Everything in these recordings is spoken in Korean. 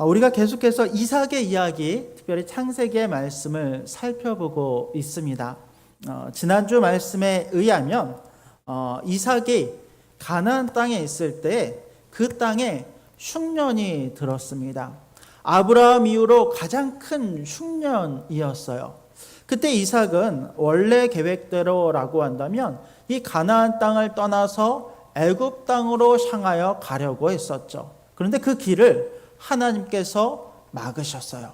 우리가 계속해서 이삭의 이야기, 특별히 창세기의 말씀을 살펴보고 있습니다. 지난주 말씀에 의하면 이삭이 가나안 땅에 있을 때 그 땅에 흉년이 들었습니다. 아브라함 이후로 가장 큰 흉년이었어요. 그때 이삭은 원래 계획대로라고 한다면 이 가나안 땅을 떠나서 애굽 땅으로 향하여 가려고 했었죠. 그런데 그 길을 하나님께서 막으셨어요.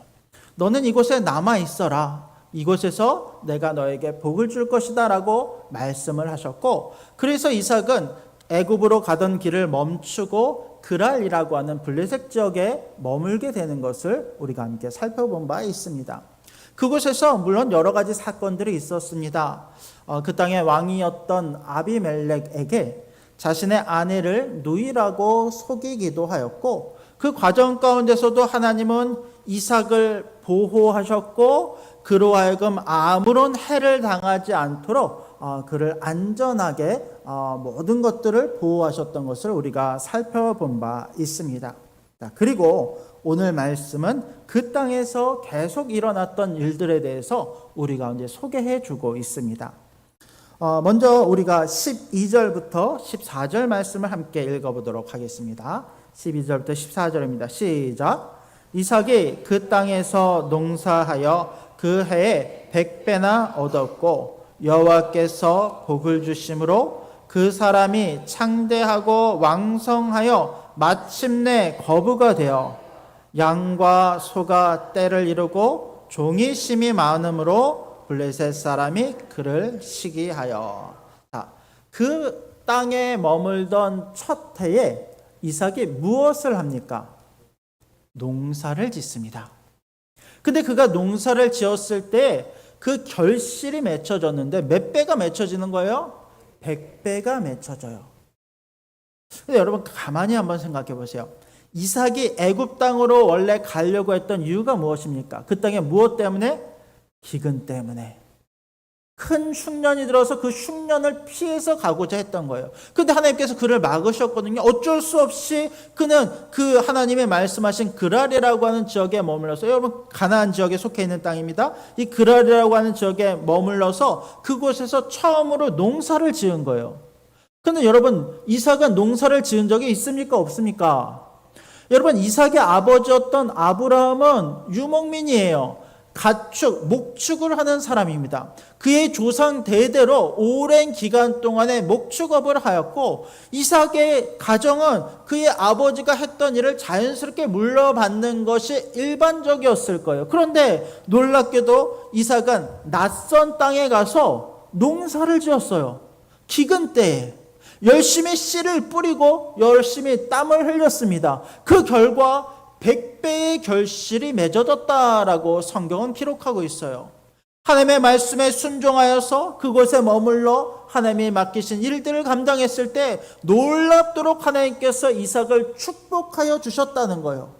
너는 이곳에 남아 있어라. 이곳에서 내가 너에게 복을 줄 것이다 라고 말씀을 하셨고, 그래서 이삭은 애굽으로 가던 길을 멈추고 그랄이라고 하는 블레셋 지역에 머물게 되는 것을 우리가 함께 살펴본 바 있습니다. 그곳에서 물론 여러 가지 사건들이 있었습니다. 그 땅의 왕이었던 아비멜렉에게 자신의 아내를 누이라고 속이기도 하였고, 그 과정 가운데서도 하나님은 이삭을 보호하셨고 그로 하여금 아무런 해를 당하지 않도록 그를 안전하게 모든 것들을 보호하셨던 것을 우리가 살펴본 바 있습니다. 그리고 오늘 말씀은 그 땅에서 계속 일어났던 일들에 대해서 우리 가운데 소개해 주고 있습니다. 먼저 우리가 12절부터 14절 말씀을 함께 읽어보도록 하겠습니다. 12절부터 14절입니다. 시작. 이삭이 그 땅에서 농사하여 그 해에 100배나 얻었고 여호와께서 복을 주심으로 그 사람이 창대하고 왕성하여 마침내 거부가 되어 양과 소가 떼를 이루고 종이 심이 많음으로 블레셋 사람이 그를 시기하여. 그 땅에 머물던 첫 해에 이삭이 무엇을 합니까? 농사를 짓습니다. 근데 그가 농사를 지었을 때 그 결실이 맺혀졌는데 몇 배가 맺혀지는 거예요? 100배가 맺혀져요. 근데 여러분 가만히 한번 생각해 보세요. 이삭이 애굽 땅으로 원래 가려고 했던 이유가 무엇입니까? 그 땅에 무엇 때문에? 기근 때문에. 큰 흉년이 들어서 그 흉년을 피해서 가고자 했던 거예요. 그런데 하나님께서 그를 막으셨거든요. 어쩔 수 없이 그는 그 하나님의 말씀하신 그랄이라고 하는 지역에 머물러서, 여러분 가나안 지역에 속해 있는 땅입니다. 이 그랄이라고 하는 지역에 머물러서 그곳에서 처음으로 농사를 지은 거예요. 그런데 여러분 이삭은 농사를 지은 적이 있습니까? 없습니까? 여러분 이삭의 아버지였던 아브라함은 유목민이에요. 가축, 목축을 하는 사람입니다. 그의 조상 대대로 오랜 기간 동안에 목축업을 하였고 이삭의 가정은 그의 아버지가 했던 일을 자연스럽게 물려받는 것이 일반적이었을 거예요. 그런데 놀랍게도 이삭은 낯선 땅에 가서 농사를 지었어요. 기근 때에 열심히 씨를 뿌리고 열심히 땀을 흘렸습니다. 그 결과 100배의 결실이 맺어졌다라고 성경은 기록하고 있어요. 하나님의 말씀에 순종하여서 그곳에 머물러 하나님이 맡기신 일들을 감당했을 때 놀랍도록 하나님께서 이삭을 축복하여 주셨다는 거예요.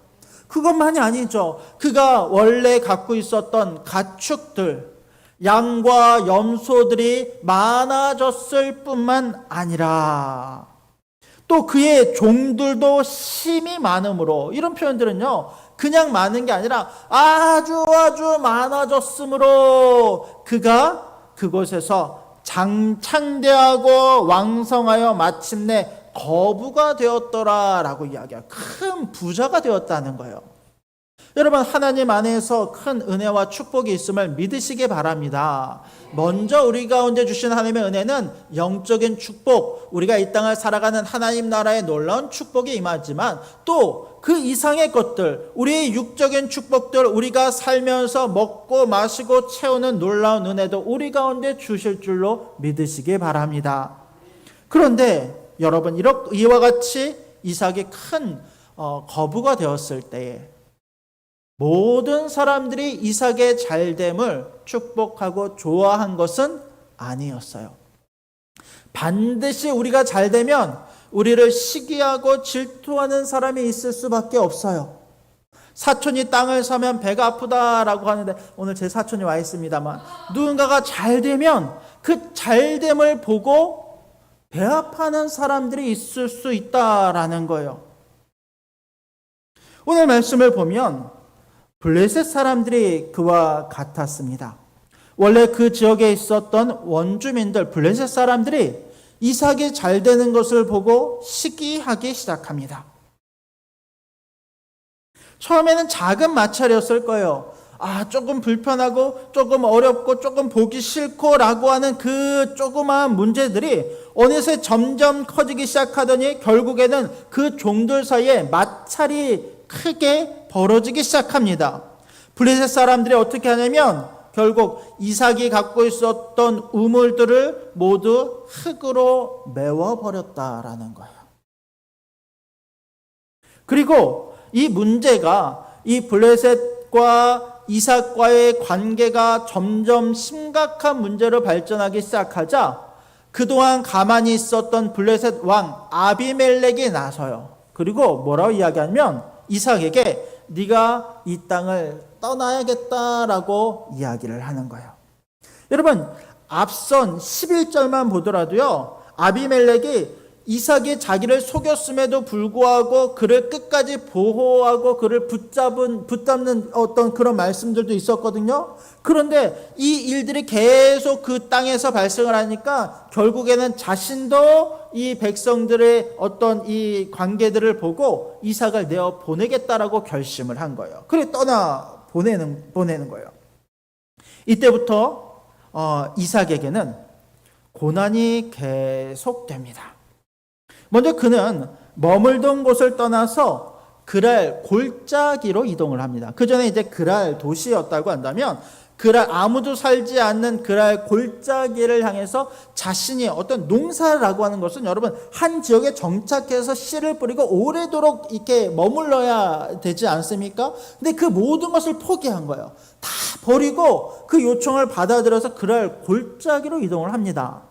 그것만이 아니죠. 그가 원래 갖고 있었던 가축들, 양과 염소들이 많아졌을 뿐만 아니라 또 그의 종들도 심이 많으므로, 이런 표현들은요 그냥 많은 게 아니라 아주 많아졌으므로 그가 그곳에서 창대하고 왕성하여 마침내 거부가 되었더라라고 이야기해요. 큰 부자가 되었다는 거예요. 여러분 하나님 안에서 큰 은혜와 축복이 있음을 믿으시기 바랍니다. 먼저 우리 가운데 주신 하나님의 은혜는 영적인 축복, 우리가 이 땅을 살아가는 하나님 나라의 놀라운 축복이 임하지만 또 그 이상의 것들, 우리의 육적인 축복들, 우리가 살면서 먹고 마시고 채우는 놀라운 은혜도 우리 가운데 주실 줄로 믿으시기 바랍니다. 그런데 여러분 이와 같이 이삭이 큰 거부가 되었을 때에 모든 사람들이 이삭의 잘됨을 축복하고 좋아한 것은 아니었어요. 반드시 우리가 잘되면 우리를 시기하고 질투하는 사람이 있을 수밖에 없어요. 사촌이 땅을 사면 배가 아프다라고 하는데 오늘 제 사촌이 와 있습니다만 누군가가 잘되면 그 잘됨을 보고 배 아파하는 사람들이 있을 수 있다라는 거예요. 오늘 말씀을 보면 블레셋 사람들이 그와 같았습니다. 원래 그 지역에 있었던 원주민들, 블레셋 사람들이 이삭이 잘 되는 것을 보고 시기하기 시작합니다. 처음에는 작은 마찰이었을 거예요. 조금 불편하고 조금 어렵고 조금 보기 싫고 라고 하는 그 조그마한 문제들이 어느새 점점 커지기 시작하더니 결국에는 그 종들 사이에 마찰이 크게 벌어지기 시작합니다. 블레셋 사람들이 어떻게 하냐면 결국 이삭이 갖고 있었던 우물들을 모두 흙으로 메워버렸다라는 거예요. 그리고 이 문제가 이 블레셋과 이삭과의 관계가 점점 심각한 문제로 발전하기 시작하자 그동안 가만히 있었던 블레셋 왕 아비멜렉이 나서요. 그리고 뭐라고 이야기하면 이삭에게 네가 이 땅을 떠나야겠다라고 이야기를 하는 거예요. 여러분, 앞선 11절만 보더라도요, 아비멜렉이 이삭이 자기를 속였음에도 불구하고 그를 끝까지 보호하고 그를 붙잡는 어떤 그런 말씀들도 있었거든요. 그런데 이 일들이 계속 그 땅에서 발생을 하니까 결국에는 자신도 이 백성들의 어떤 이 관계들을 보고 이삭을 내어 보내겠다라고 결심을 한 거예요. 그래 보내는 거예요. 이때부터 이삭에게는 고난이 계속됩니다. 먼저 그는 머물던 곳을 떠나서 그랄 골짜기로 이동을 합니다. 그 전에 이제 그랄 도시였다고 한다면 그랄 아무도 살지 않는 그랄 골짜기를 향해서 자신이 어떤 농사라고 하는 것은 여러분 한 지역에 정착해서 씨를 뿌리고 오래도록 이렇게 머물러야 되지 않습니까? 근데 그 모든 것을 포기한 거예요. 다 버리고 그 요청을 받아들여서 그랄 골짜기로 이동을 합니다.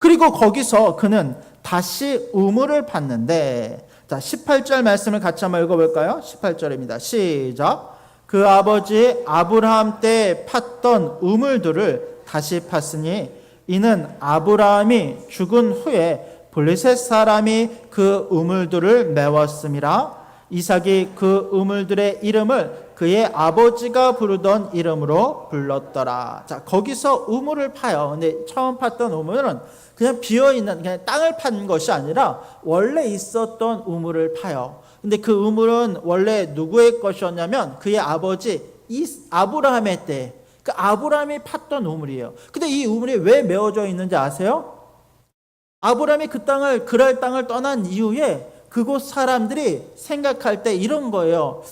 그리고 거기서 그는 다시 우물을 팠는데, 자, 18절 말씀을 같이 한번 읽어볼까요? 18절입니다. 시작. 그 아버지 아브라함 때 팠던 우물들을 다시 팠으니 이는 아브라함이 죽은 후에 블레셋 사람이 그 우물들을 메웠음이라. 이삭이 그 우물들의 이름을 그의 아버지가 부르던 이름으로 불렀더라. 자, 거기서 우물을 파요. 근데 처음 팠던 우물은 그냥 비어있는, 그냥 땅을 판 것이 아니라 원래 있었던 우물을 파요. 근데 그 우물은 원래 누구의 것이었냐면 그의 아버지 아브라함의 때, 그 아브라함이 팠던 우물이에요. 근데 이 우물이 왜 메워져 있는지 아세요? 아브라함이 그랄 땅을 떠난 이후에 그곳 사람들이 생각할 때 이런 거예요.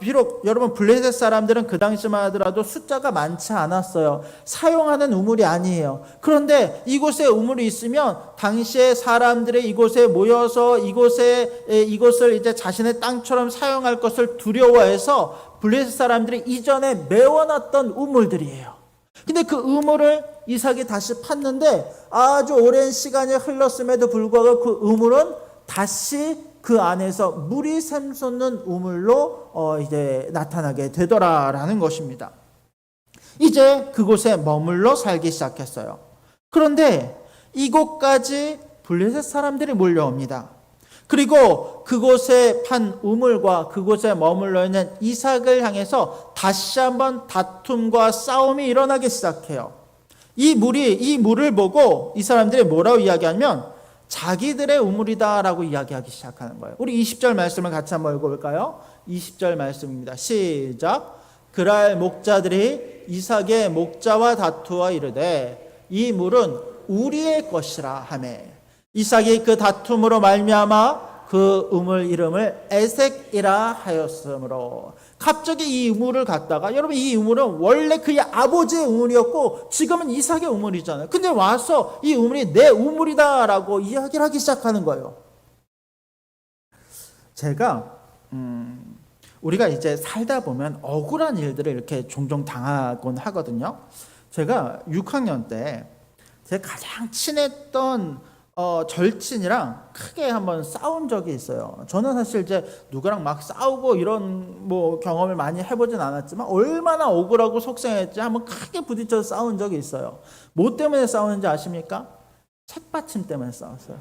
비록 여러분 블레셋 사람들은 그 당시만 하더라도 숫자가 많지 않았어요. 사용하는 우물이 아니에요. 그런데 이곳에 우물이 있으면 당시에 사람들이 이곳에 모여서 이곳을 이제 자신의 땅처럼 사용할 것을 두려워해서 블레셋 사람들이 이전에 메워놨던 우물들이에요. 근데 그 우물을 이삭이 다시 팠는데 아주 오랜 시간이 흘렀음에도 불구하고 그 우물은 다시 그 안에서 물이 샘솟는 우물로 이제 나타나게 되더라라는 것입니다. 이제 그곳에 머물러 살기 시작했어요. 그런데 이곳까지 블레셋 사람들이 몰려옵니다. 그리고 그곳에 판 우물과 그곳에 머물러 있는 이삭을 향해서 다시 한번 다툼과 싸움이 일어나기 시작해요. 이 물을 보고 이 사람들이 뭐라고 이야기하냐면 자기들의 우물이다라고 이야기하기 시작하는 거예요. 우리 20절 말씀을 같이 한번 읽어볼까요? 20절 말씀입니다. 시작. 그랄 목자들이 이삭의 목자와 다투어 이르되 이 물은 우리의 것이라 하매 이삭이 그 다툼으로 말미암아 그 우물 이름을 에색이라 하였으므로. 갑자기 이 우물을 갖다가, 여러분 이 우물은 원래 그의 아버지의 우물이었고 지금은 이삭의 우물이잖아요. 근데 와서 이 우물이 내 우물이다라고 이야기를 하기 시작하는 거예요. 제가 우리가 이제 살다 보면 억울한 일들을 이렇게 종종 당하곤 하거든요. 제가 6학년 때 제가 가장 친했던 절친이랑 크게 한번 싸운 적이 있어요. 저는 사실 이제 누구랑 막 싸우고 이런 뭐 경험을 많이 해보진 않았지만 얼마나 억울하고 속상했지 한번 크게 부딪혀서 싸운 적이 있어요. 뭐 때문에 싸우는지 아십니까? 책받침 때문에 싸웠어요.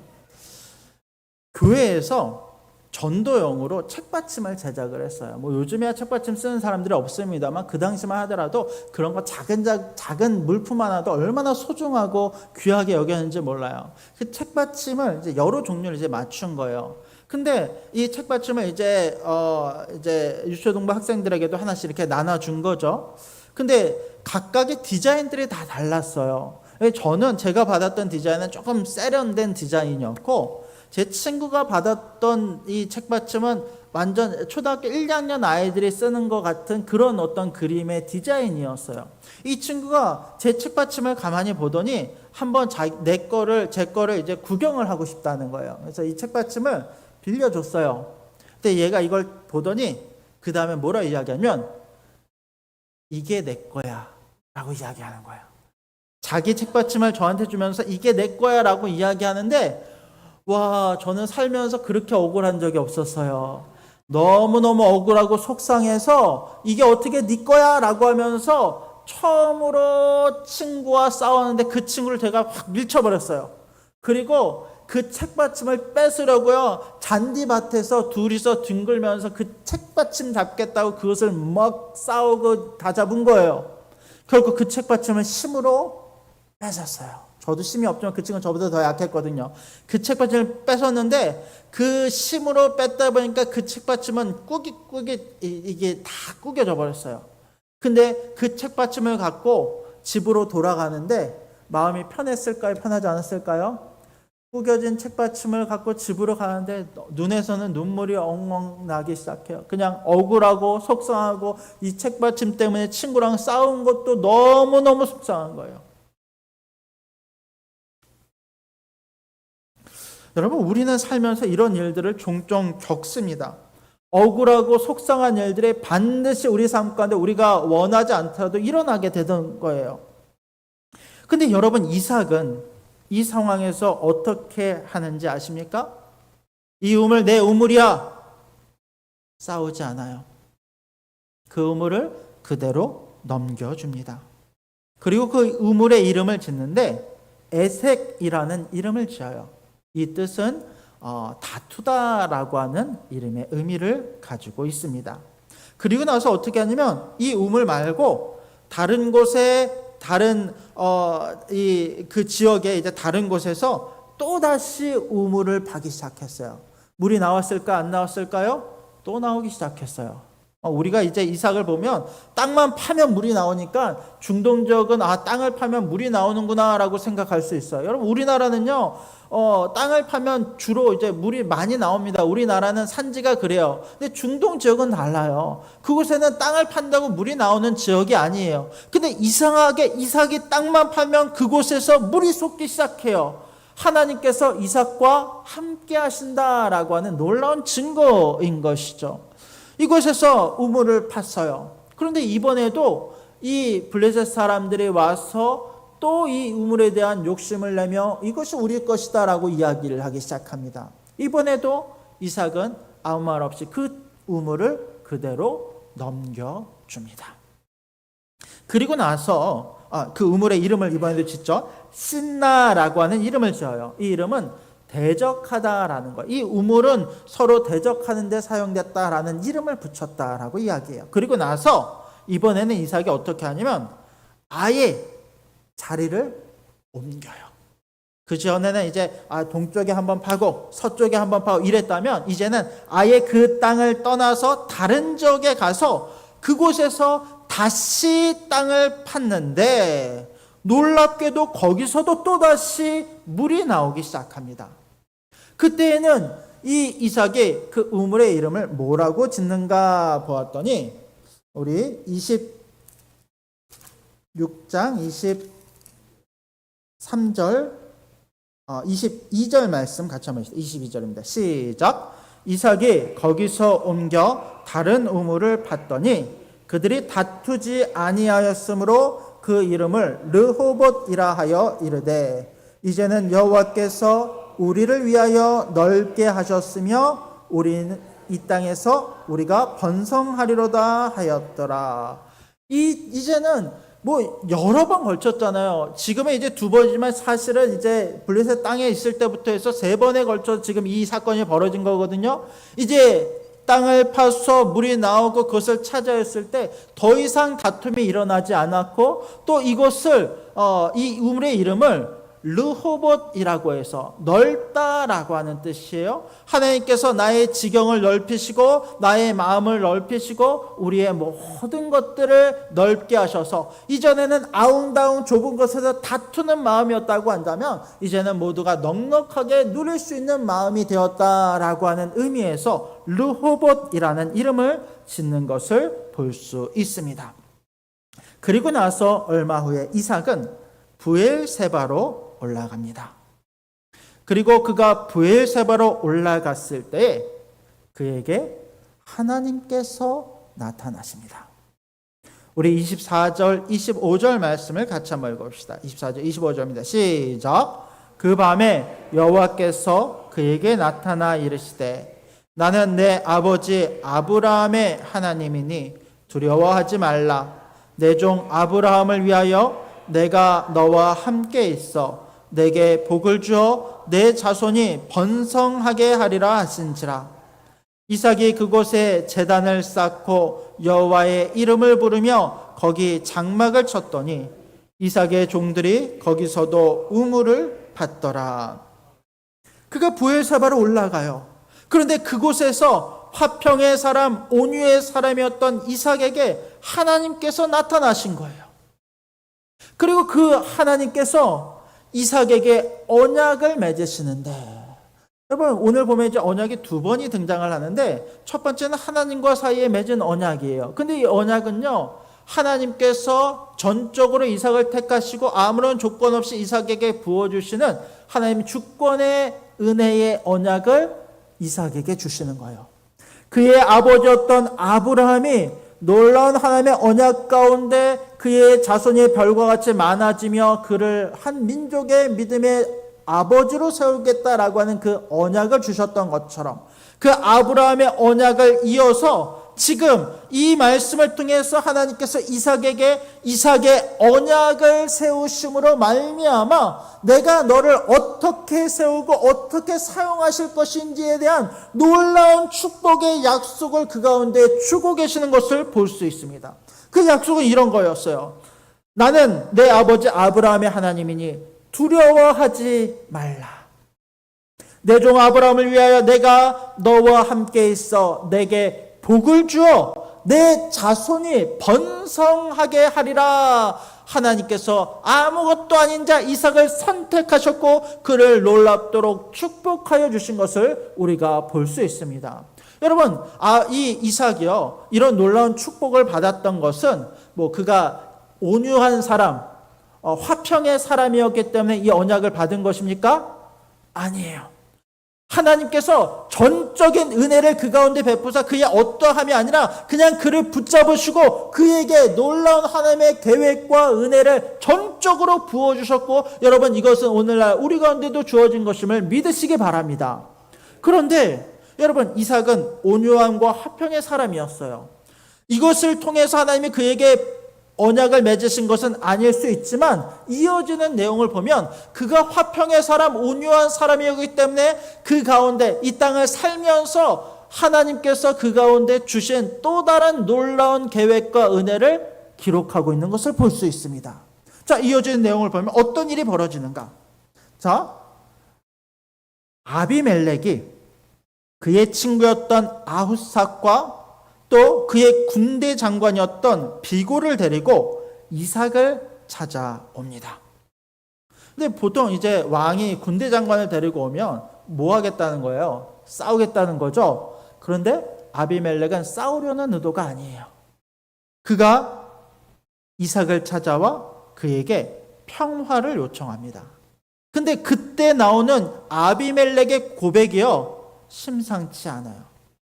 교회에서 전도용으로 책받침을 제작을 했어요. 뭐 요즘에야 책받침 쓰는 사람들이 없습니다만 그 당시만 하더라도 그런 거 작은 물품 하나도 얼마나 소중하고 귀하게 여겼는지 몰라요. 그 책받침을 이제 여러 종류를 이제 맞춘 거예요. 근데 이 책받침을 이제 유초등부 학생들에게도 하나씩 이렇게 나눠준 거죠. 근데 각각의 디자인들이 다 달랐어요. 저는 제가 받았던 디자인은 조금 세련된 디자인이었고, 제 친구가 받았던 이 책받침은 완전 초등학교 1, 2학년 아이들이 쓰는 것 같은 그런 어떤 그림의 디자인이었어요. 이 친구가 제 책받침을 가만히 보더니 한번 제 거를 이제 구경을 하고 싶다는 거예요. 그래서 이 책받침을 빌려줬어요. 근데 얘가 이걸 보더니 그 다음에 뭐라 이야기하면 이게 내 거야 라고 이야기하는 거예요. 자기 책받침을 저한테 주면서 이게 내 거야 라고 이야기하는데, 와, 저는 살면서 그렇게 억울한 적이 없었어요. 너무너무 억울하고 속상해서 이게 어떻게 네 거야 라고 하면서 처음으로 친구와 싸웠는데 그 친구를 제가 확 밀쳐버렸어요. 그리고 그 책받침을 뺏으려고요, 잔디밭에서 둘이서 뒹굴면서 그 책받침 잡겠다고 그것을 막 싸우고 다 잡은 거예요. 결국 그 책받침을 힘으로 뺏었어요. 저도 힘이 없지만 그 친구는 저보다 더 약했거든요. 그 책받침을 뺏었는데 그 힘으로 뺐다 보니까 그 책받침은 이게 다 구겨져 버렸어요. 근데 그 책받침을 갖고 집으로 돌아가는데 마음이 편했을까요? 편하지 않았을까요? 구겨진 책받침을 갖고 집으로 가는데 눈에서는 눈물이 엉엉 나기 시작해요. 그냥 억울하고 속상하고 이 책받침 때문에 친구랑 싸운 것도 너무너무 속상한 거예요. 여러분, 우리는 살면서 이런 일들을 종종 겪습니다. 억울하고 속상한 일들이 반드시 우리 삶 가운데 우리가 원하지 않더라도 일어나게 되던 거예요. 근데 여러분, 이삭은 이 상황에서 어떻게 하는지 아십니까? 이 우물 내 우물이야. 싸우지 않아요. 그 우물을 그대로 넘겨줍니다. 그리고 그 우물의 이름을 짓는데 에색이라는 이름을 지어요. 이 뜻은 다투다라고 하는 이름의 의미를 가지고 있습니다. 그리고 나서 어떻게 하냐면 이 우물 말고 다른 곳에 그 지역의 이제 다른 곳에서 또 다시 우물을 파기 시작했어요. 물이 나왔을까 안 나왔을까요? 또 나오기 시작했어요. 우리가 이제 이삭을 보면 땅만 파면 물이 나오니까 중동적은 땅을 파면 물이 나오는구나라고 생각할 수 있어요. 여러분, 우리나라는요, 땅을 파면 주로 이제 물이 많이 나옵니다. 우리나라는 산지가 그래요. 근데 중동 지역은 달라요. 그곳에는 땅을 판다고 물이 나오는 지역이 아니에요. 근데 이상하게 이삭이 땅만 파면 그곳에서 물이 솟기 시작해요. 하나님께서 이삭과 함께 하신다라고 하는 놀라운 증거인 것이죠. 이곳에서 우물을 팠어요. 그런데 이번에도 이 블레셋 사람들이 와서 또 이 우물에 대한 욕심을 내며 이것이 우리 것이다 라고 이야기를 하기 시작합니다. 이번에도 이삭은 아무 말 없이 그 우물을 그대로 넘겨줍니다. 그리고 나서 그 우물의 이름을 이번에도 짓죠. 신나라고 하는 이름을 지어요. 이 이름은 대적하다라는 거. 이 우물은 서로 대적하는 데 사용됐다라는 이름을 붙였다라고 이야기해요. 그리고 나서 이번에는 이삭이 어떻게 하냐면 아예 자리를 옮겨요. 그 전에는 이제 동쪽에 한번 파고 서쪽에 한번 파고 이랬다면 이제는 아예 그 땅을 떠나서 다른 지역에 가서 그곳에서 다시 땅을 팠는데 놀랍게도 거기서도 또다시 물이 나오기 시작합니다. 그때에는 이 이삭이 그 우물의 이름을 뭐라고 짓는가 보았더니 우리 26장 23절 22절 말씀 같이 한번 22절입니다. 시작. 이삭이 거기서 옮겨 다른 우물을 팠더니 그들이 다투지 아니하였으므로 그 이름을 르호봇이라 하여 이르되 이제는 여호와께서 우리를 위하여 넓게 하셨으며 우리는 이 땅에서 우리가 번성하리로다 하였더라. 이제는 뭐 여러 번 걸쳤잖아요. 지금은 이제 두 번이지만 사실은 이제 블레셋 땅에 있을 때부터 해서 세 번에 걸쳐 지금 이 사건이 벌어진 거거든요. 이제 땅을 파서 물이 나오고 그것을 차지했을 때 더 이상 다툼이 일어나지 않았고, 또 이곳을 이 우물의 이름을 르호봇이라고 해서 넓다라고 하는 뜻이에요. 하나님께서 나의 지경을 넓히시고 나의 마음을 넓히시고 우리의 모든 것들을 넓게 하셔서, 이전에는 아웅다웅 좁은 곳에서 다투는 마음이었다고 한다면 이제는 모두가 넉넉하게 누릴 수 있는 마음이 되었다라고 하는 의미에서 르호봇이라는 이름을 짓는 것을 볼 수 있습니다. 그리고 나서 얼마 후에 이삭은 브엘세바로 올라갑니다. 그리고 그가 브엘세바로 올라갔을 때 그에게 하나님께서 나타나십니다. 우리 24절, 25절 말씀을 같이 한번 읽어봅시다. 24절, 25절입니다. 시작. 그 밤에 여호와께서 그에게 나타나 이르시되 나는 내 아버지 아브라함의 하나님이니 두려워하지 말라. 내 종 아브라함을 위하여 내가 너와 함께 있어 내게 복을 주어 내 자손이 번성하게 하리라 하신지라. 이삭이 그곳에 제단을 쌓고 여호와의 이름을 부르며 거기 장막을 쳤더니 이삭의 종들이 거기서도 우물을 받더라. 그가 브엘세바로 올라가요. 그런데 그곳에서 화평의 사람, 온유의 사람이었던 이삭에게 하나님께서 나타나신 거예요. 그리고 그 하나님께서 이삭에게 언약을 맺으시는데, 여러분 오늘 보면 이제 언약이 두 번이 등장을 하는데, 첫 번째는 하나님과 사이에 맺은 언약이에요. 근데 이 언약은요, 하나님께서 전적으로 이삭을 택하시고 아무런 조건 없이 이삭에게 부어주시는 하나님 주권의 은혜의 언약을 이삭에게 주시는 거예요. 그의 아버지였던 아브라함이 놀라운 하나님의 언약 가운데 그의 자손이 별과 같이 많아지며 그를 한 민족의 믿음의 아버지로 세우겠다라고 하는 그 언약을 주셨던 것처럼, 그 아브라함의 언약을 이어서 지금 이 말씀을 통해서 하나님께서 이삭의 언약을 세우심으로 말미암아 내가 너를 어떻게 세우고 어떻게 사용하실 것인지에 대한 놀라운 축복의 약속을 그 가운데 주고 계시는 것을 볼 수 있습니다. 그 약속은 이런 거였어요. 나는 내 아버지 아브라함의 하나님이니 두려워하지 말라. 내 종 아브라함을 위하여 내가 너와 함께 있어 내게 복을 주어 내 자손이 번성하게 하리라. 하나님께서 아무것도 아닌 자 이삭을 선택하셨고 그를 놀랍도록 축복하여 주신 것을 우리가 볼 수 있습니다. 여러분, 이 이삭이요, 이런 놀라운 축복을 받았던 것은 그가 온유한 사람, 화평의 사람이었기 때문에 이 언약을 받은 것입니까? 아니에요. 하나님께서 전적인 은혜를 그 가운데 베푸사 그의 어떠함이 아니라 그냥 그를 붙잡으시고 그에게 놀라운 하나님의 계획과 은혜를 전적으로 부어주셨고, 여러분 이것은 오늘날 우리 가운데도 주어진 것임을 믿으시기 바랍니다. 그런데 여러분, 이삭은 온유함과 화평의 사람이었어요. 이것을 통해서 하나님이 그에게 언약을 맺으신 것은 아닐 수 있지만 이어지는 내용을 보면 그가 화평의 사람, 온유한 사람이었기 때문에 그 가운데 이 땅을 살면서 하나님께서 그 가운데 주신 또 다른 놀라운 계획과 은혜를 기록하고 있는 것을 볼 수 있습니다. 자, 이어지는 내용을 보면 어떤 일이 벌어지는가? 자, 아비멜렉이 그의 친구였던 아훗삭과 또 그의 군대 장관이었던 비골을 데리고 이삭을 찾아옵니다. 근데 보통 이제 왕이 군대 장관을 데리고 오면 뭐 하겠다는 거예요? 싸우겠다는 거죠. 그런데 아비멜렉은 싸우려는 의도가 아니에요. 그가 이삭을 찾아와 그에게 평화를 요청합니다. 근데 그때 나오는 아비멜렉의 고백이요, 심상치 않아요.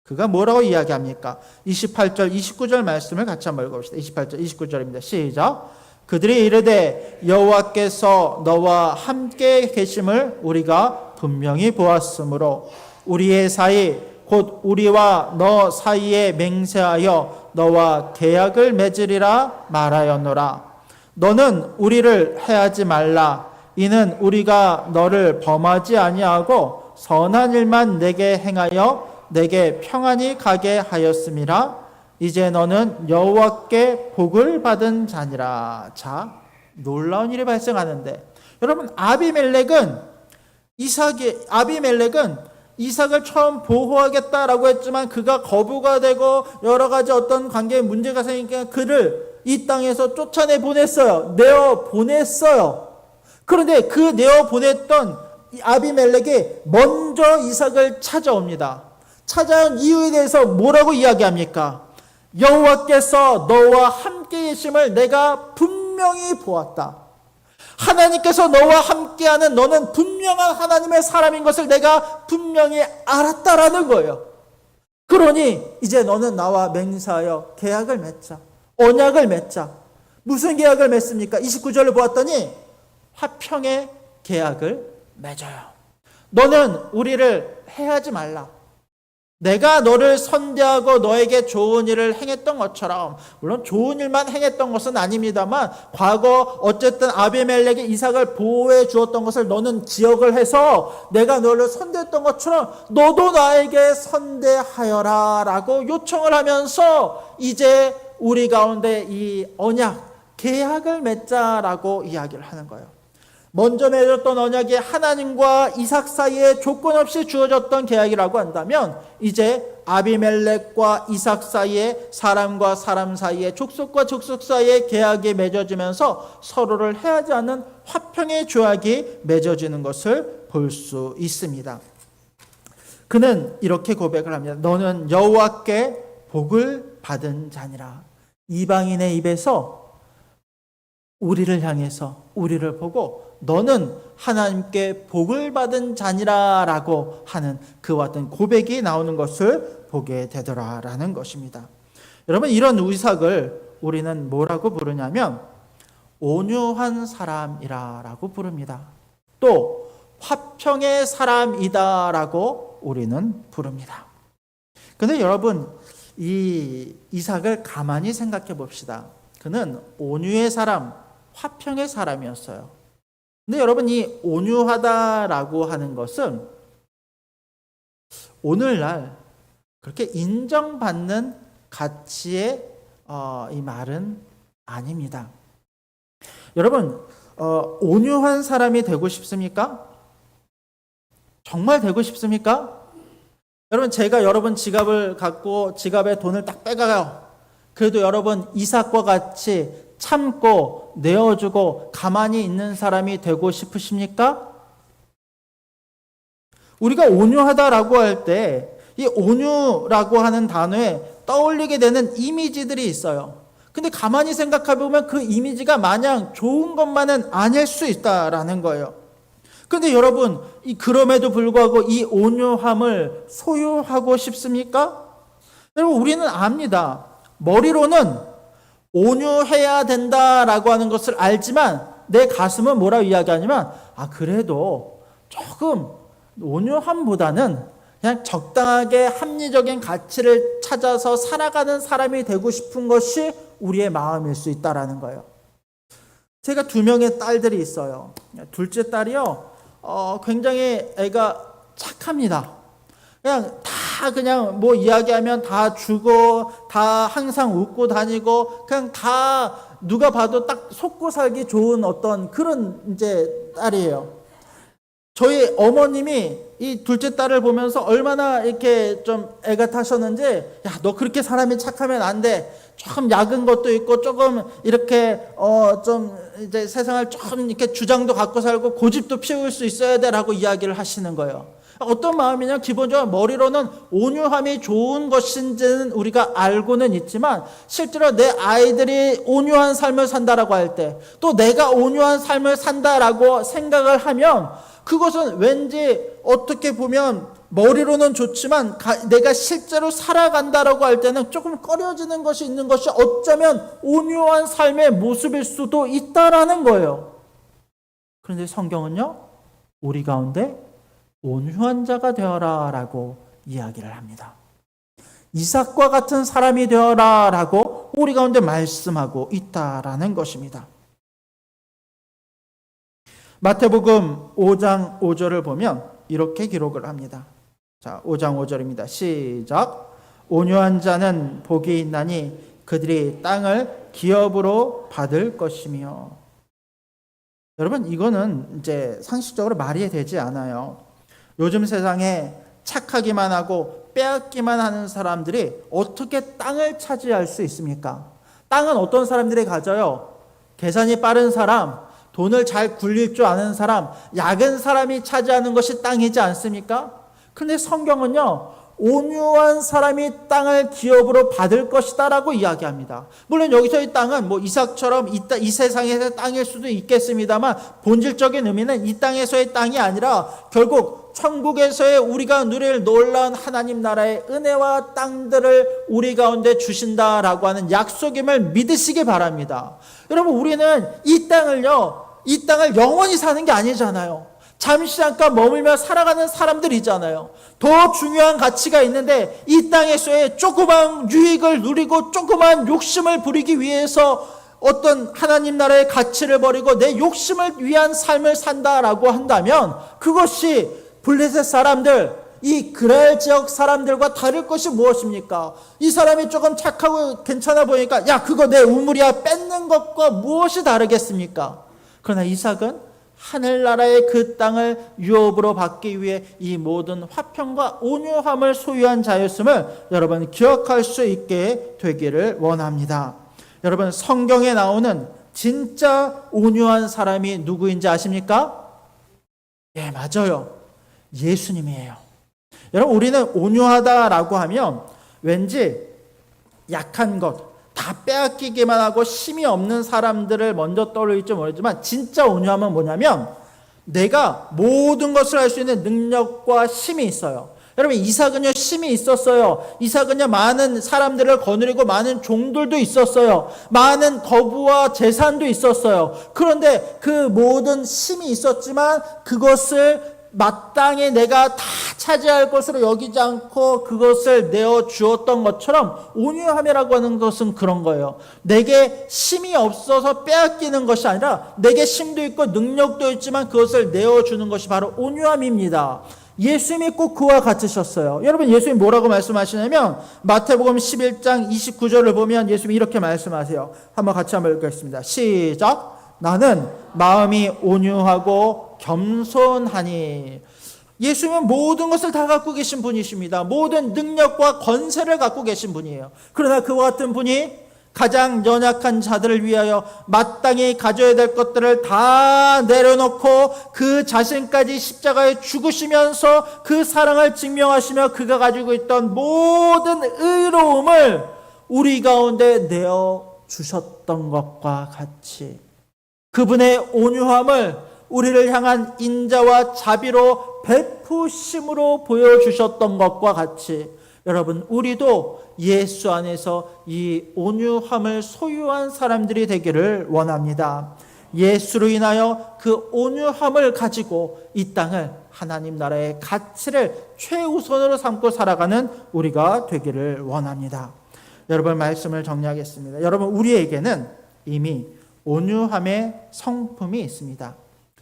그가 뭐라고 이야기합니까? 28절, 29절 말씀을 같이 한번 읽어봅시다. 28절, 29절입니다. 시작. 그들이 이르되 여호와께서 너와 함께 계심을 우리가 분명히 보았으므로 우리의 사이 곧 우리와 너 사이에 맹세하여 너와 계약을 맺으리라 말하였노라. 너는 우리를 해하지 말라. 이는 우리가 너를 범하지 아니하고 선한 일만 내게 행하여 내게 평안히 가게 하였음이라. 이제 너는 여호와께 복을 받은 자니라. 자, 놀라운 일이 발생하는데, 여러분, 아비멜렉은 이삭을 처음 보호하겠다라고 했지만 그가 거부가 되고 여러 가지 어떤 관계에 문제가 생기니까 그를 이 땅에서 쫓아내 보냈어요. 내어 보냈어요. 그런데 그 내어 보냈던 아비멜렉이 먼저 이삭을 찾아옵니다. 찾아온 이유에 대해서 뭐라고 이야기합니까? 여호와께서 너와 함께 계심을 내가 분명히 보았다. 하나님께서 너와 함께하는 너는 분명한 하나님의 사람인 것을 내가 분명히 알았다라는 거예요. 그러니 이제 너는 나와 맹세하여 계약을 맺자. 언약을 맺자. 무슨 계약을 맺습니까? 29절을 보았더니 화평의 계약을 맺어요. 너는 우리를 해하지 말라. 내가 너를 선대하고 너에게 좋은 일을 행했던 것처럼, 물론 좋은 일만 행했던 것은 아닙니다만 과거 어쨌든 아비멜렉이 이삭을 보호해 주었던 것을 너는 기억을 해서 내가 너를 선대했던 것처럼 너도 나에게 선대하여라 라고 요청을 하면서 이제 우리 가운데 이 언약, 계약을 맺자라고 이야기를 하는 거예요. 먼저 맺었던 언약이 하나님과 이삭 사이에 조건 없이 주어졌던 계약이라고 한다면 이제 아비멜렉과 이삭 사이에, 사람과 사람 사이에, 족속과 족속 사이에 계약이 맺어지면서 서로를 해하지 않는 화평의 조약이 맺어지는 것을 볼 수 있습니다. 그는 이렇게 고백을 합니다. 너는 여호와께 복을 받은 자니라. 이방인의 입에서 우리를 향해서 우리를 보고 너는 하나님께 복을 받은 자니라 라고 하는 그와 같은 고백이 나오는 것을 보게 되더라라는 것입니다. 여러분, 이런 이삭을 우리는 뭐라고 부르냐면 온유한 사람이라 라고 부릅니다. 또 화평의 사람이다 라고 우리는 부릅니다. 그런데 여러분, 이 이삭을 가만히 생각해 봅시다. 그는 온유의 사람, 화평의 사람이었어요. 근데 여러분, 이 온유하다라고 하는 것은 오늘날 그렇게 인정받는 가치의 이 말은 아닙니다. 여러분, 온유한 사람이 되고 싶습니까? 정말 되고 싶습니까? 여러분, 제가 여러분 지갑을 갖고 지갑에 돈을 딱 빼가요. 그래도 여러분 이삭과 같이 참고 내어주고 가만히 있는 사람이 되고 싶으십니까? 우리가 온유하다라고 할 때 이 온유라고 하는 단어에 떠올리게 되는 이미지들이 있어요. 근데 가만히 생각해 보면 그 이미지가 마냥 좋은 것만은 아닐 수 있다라는 거예요. 근데 여러분, 그럼에도 불구하고 이 온유함을 소유하고 싶습니까? 여러분, 우리는 압니다. 머리로는 온유해야 된다라고 하는 것을 알지만 내 가슴은 뭐라고 이야기하냐면 그래도 조금 온유함보다는 그냥 적당하게 합리적인 가치를 찾아서 살아가는 사람이 되고 싶은 것이 우리의 마음일 수 있다라는 거예요. 제가 2명의 딸들이 있어요. 둘째 딸이요, 굉장히 애가 착합니다. 그냥 뭐 이야기하면 다 주고, 다 항상 웃고 다니고, 그냥 다 누가 봐도 딱 속고 살기 좋은 어떤 그런 이제 딸이에요. 저희 어머님이 이 둘째 딸을 보면서 얼마나 이렇게 좀 애가 타셨는지, 야, 너 그렇게 사람이 착하면 안 돼. 조금 약은 것도 있고, 조금 이렇게, 좀 이제 세상을 좀 이렇게 주장도 갖고 살고, 고집도 피울 수 있어야 돼. 라고 이야기를 하시는 거예요. 어떤 마음이냐? 기본적으로 머리로는 온유함이 좋은 것인지는 우리가 알고는 있지만 실제로 내 아이들이 온유한 삶을 산다라고 할 때, 또 내가 온유한 삶을 산다라고 생각을 하면 그것은 왠지 어떻게 보면 머리로는 좋지만 내가 실제로 살아간다라고 할 때는 조금 꺼려지는 것이 있는 것이 어쩌면 온유한 삶의 모습일 수도 있다라는 거예요. 그런데 성경은요, 우리 가운데 온유한 자가 되어라 라고 이야기를 합니다. 이삭과 같은 사람이 되어라 라고 우리 가운데 말씀하고 있다라는 것입니다. 마태복음 5장 5절을 보면 이렇게 기록을 합니다. 자, 5장 5절입니다. 시작. 온유한 자는 복이 있나니 그들이 땅을 기업으로 받을 것이며. 여러분, 이거는 이제 상식적으로 말이 되지 않아요. 요즘 세상에 착하기만 하고 빼앗기만 하는 사람들이 어떻게 땅을 차지할 수 있습니까? 땅은 어떤 사람들이 가져요? 계산이 빠른 사람, 돈을 잘 굴릴 줄 아는 사람, 약은 사람이 차지하는 것이 땅이지 않습니까? 근데 성경은요, 온유한 사람이 땅을 기업으로 받을 것이다 라고 이야기합니다. 물론 여기서 이 땅은 뭐 이삭처럼 이 세상에서의 땅일 수도 있겠습니다만, 본질적인 의미는 이 땅에서의 땅이 아니라 결국 천국에서의 우리가 누릴 놀라운 하나님 나라의 은혜와 땅들을 우리 가운데 주신다라고 하는 약속임을 믿으시기 바랍니다. 여러분, 우리는 이 땅을 영원히 사는 게 아니잖아요. 잠시 잠깐 머물며 살아가는 사람들이잖아요. 더 중요한 가치가 있는데 이 땅에서의 조그만 유익을 누리고 조그만 욕심을 부리기 위해서 어떤 하나님 나라의 가치를 버리고 내 욕심을 위한 삶을 산다라고 한다면 그것이 블레셋 사람들, 이 그랄 지역 사람들과 다를 것이 무엇입니까? 이 사람이 조금 착하고 괜찮아 보이니까 야, 그거 내 우물이야 뺏는 것과 무엇이 다르겠습니까? 그러나 이삭은 하늘나라의 그 땅을 유업으로 받기 위해 이 모든 화평과 온유함을 소유한 자였음을 여러분 기억할 수 있게 되기를 원합니다. 여러분, 성경에 나오는 진짜 온유한 사람이 누구인지 아십니까? 예, 맞아요. 예수님이에요. 여러분, 우리는 온유하다라고 하면 왠지 약한 것, 다 빼앗기기만 하고 힘이 없는 사람들을 먼저 떠올릴지 모르지만 진짜 온유함은 뭐냐면 내가 모든 것을 할 수 있는 능력과 힘이 있어요. 여러분, 이삭은요 힘이 있었어요. 이삭은요 많은 사람들을 거느리고 많은 종들도 있었어요. 많은 거부와 재산도 있었어요. 그런데 그 모든 힘이 있었지만 그것을 마땅히 내가 다 차지할 것으로 여기지 않고 그것을 내어주었던 것처럼 온유함이라고 하는 것은 그런 거예요. 내게 힘이 없어서 빼앗기는 것이 아니라 내게 힘도 있고 능력도 있지만 그것을 내어주는 것이 바로 온유함입니다. 예수님이 꼭 그와 같으셨어요. 여러분, 예수님이 뭐라고 말씀하시냐면 마태복음 11장 29절을 보면 예수님이 이렇게 말씀하세요. 같이 한번 읽겠습니다. 시작. 나는 마음이 온유하고 겸손하니. 예수님은 모든 것을 다 갖고 계신 분이십니다. 모든 능력과 권세를 갖고 계신 분이에요. 그러나 그와 같은 분이 가장 연약한 자들을 위하여 마땅히 가져야 될 것들을 다 내려놓고 그 자신까지 십자가에 죽으시면서 그 사랑을 증명하시며 그가 가지고 있던 모든 의로움을 우리 가운데 내어주셨던 것과 같이 그분의 온유함을 우리를 향한 인자와 자비로 베푸심으로 보여주셨던 것과 같이 여러분, 우리도 예수 안에서 이 온유함을 소유한 사람들이 되기를 원합니다. 예수로 인하여 그 온유함을 가지고 이 땅을 하나님 나라의 가치를 최우선으로 삼고 살아가는 우리가 되기를 원합니다. 여러분, 말씀을 정리하겠습니다. 여러분, 우리에게는 이미 온유함의 성품이 있습니다.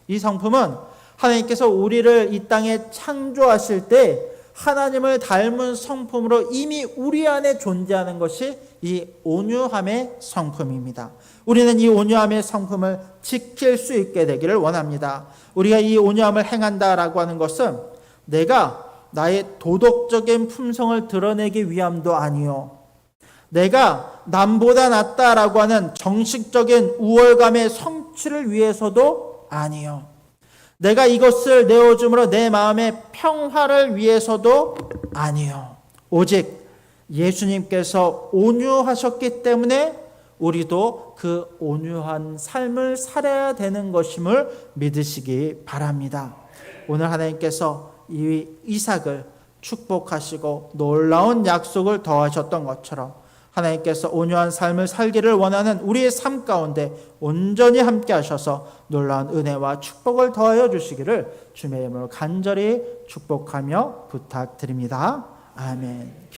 이 성품은 하나님께서 우리를 이 땅에 창조하실 때 하나님을 닮은 성품으로 이미 우리 안에 존재하는 것이 이 온유함의 성품입니다. 우리는 이 온유함의 성품을 지킬 수 있게 되기를 원합니다. 우리가 이 온유함을 행한다라고 하는 것은 내가 나의 도덕적인 품성을 드러내기 위함도 아니요, 내가 남보다 낫다라고 하는 정식적인 우월감의 성취를 위해서도 아니요, 내가 이것을 내어줌으로 내 마음의 평화를 위해서도 아니요, 오직 예수님께서 온유하셨기 때문에 우리도 그 온유한 삶을 살아야 되는 것임을 믿으시기 바랍니다. 오늘 하나님께서 이 이삭을 축복하시고 놀라운 약속을 더하셨던 것처럼 하나님께서 온유한 삶을 살기를 원하는 우리의 삶 가운데 온전히 함께 하셔서 놀라운 은혜와 축복을 더하여 주시기를 주님의 이름으로 간절히 축복하며 부탁드립니다. 아멘.